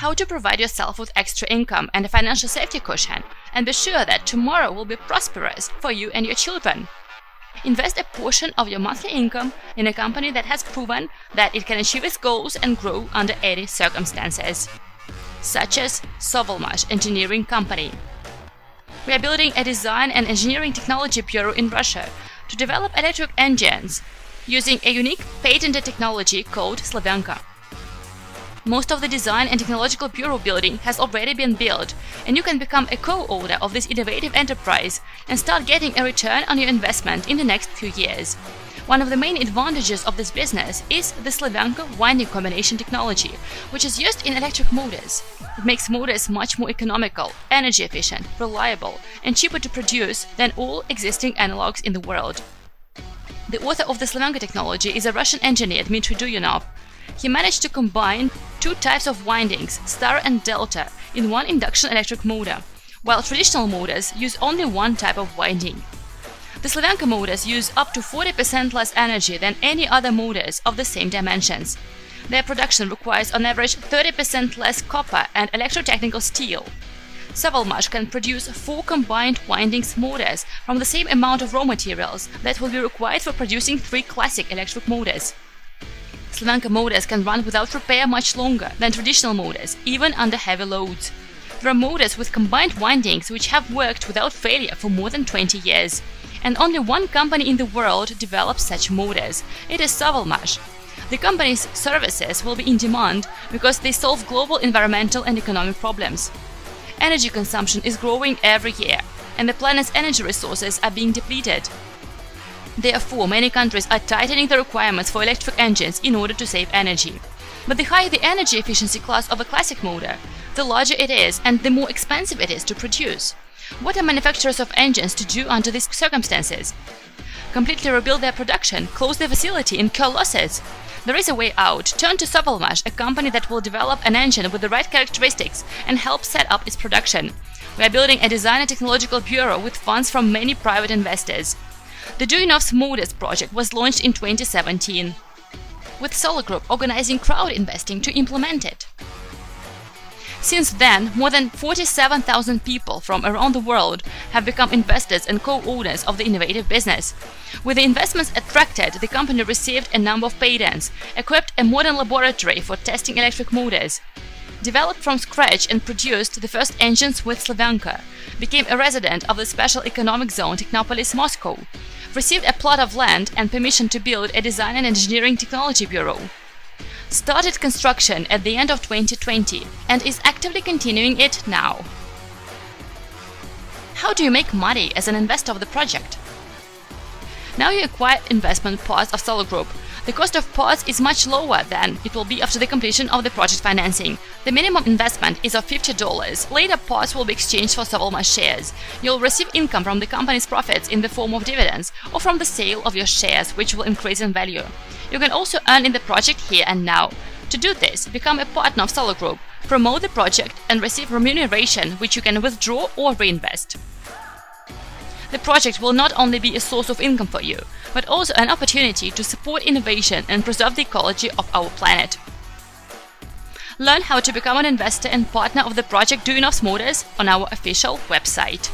how to provide yourself with extra income and a financial safety cushion, and be sure that tomorrow will be prosperous for you and your children. Invest a portion of your monthly income in a company that has proven that it can achieve its goals and grow under any circumstances, such as Sovelmash engineering company. We are building a design and engineering technology bureau in Russia to develop electric engines using a unique patented technology called Slavyanka. Most of the design and technological bureau building has already been built, and you can become a co-owner of this innovative enterprise and start getting a return on your investment in the next few years. One of the main advantages of this business is the Slavyanka winding combination technology, which is used in electric motors. It makes motors much more economical, energy efficient, reliable, and cheaper to produce than all existing analogs in the world. The author of the Slavyanka technology is a Russian engineer, Dmitry Duyunov. He managed to combine two types of windings, star and delta, in one induction electric motor, while traditional motors use only one type of winding. The Slavyanka motors use up to 40% less energy than any other motors of the same dimensions. Their production requires on average 30% less copper and electrotechnical steel. Sovelmash can produce 4 combined windings motors from the same amount of raw materials that will be required for producing 3 classic electric motors. Slavyanka motors can run without repair much longer than traditional motors, even under heavy loads. There are motors with combined windings which have worked without failure for more than 20 years. And only one company in the world develops such motors. It is Sovelmash. The company's services will be in demand because they solve global environmental and economic problems. Energy consumption is growing every year, and the planet's energy resources are being depleted. Therefore, many countries are tightening the requirements for electric engines in order to save energy. But the higher the energy efficiency class of a classic motor, the larger it is and the more expensive it is to produce. What are manufacturers of engines to do under these circumstances? Completely rebuild their production, close their facility, incur losses? There is a way out. Turn to Sovelmash, a company that will develop an engine with the right characteristics and help set up its production. We are building a design and technological bureau with funds from many private investors. The Duyunov's Motors project was launched in 2017, with Solar Group organizing crowdinvesting to implement it. Since then, more than 47,000 people from around the world have become investors and co-owners of the innovative business. With the investments attracted, the company received a number of patents, equipped a modern laboratory for testing electric motors, developed from scratch and produced the first engines with Slavyanka, became a resident of the Special Economic Zone Technopolis, Moscow, received a plot of land and permission to build a design and engineering technology bureau, started construction at the end of 2020 and is actively continuing it now. How do you make money as an investor of the project? Now you acquire investment parts of Solar Group. The cost of parts is much lower than it will be after the completion of the project financing. The minimum investment is of $50. Later, parts will be exchanged for Sovelmash shares. You'll receive income from the company's profits in the form of dividends or from the sale of your shares, which will increase in value. You can also earn in the project here and now. To do this, become a partner of Solar Group, promote the project and receive remuneration which you can withdraw or reinvest. The project will not only be a source of income for you, but also an opportunity to support innovation and preserve the ecology of our planet. Learn how to become an investor and partner of the project Duyunov's Motors on our official website.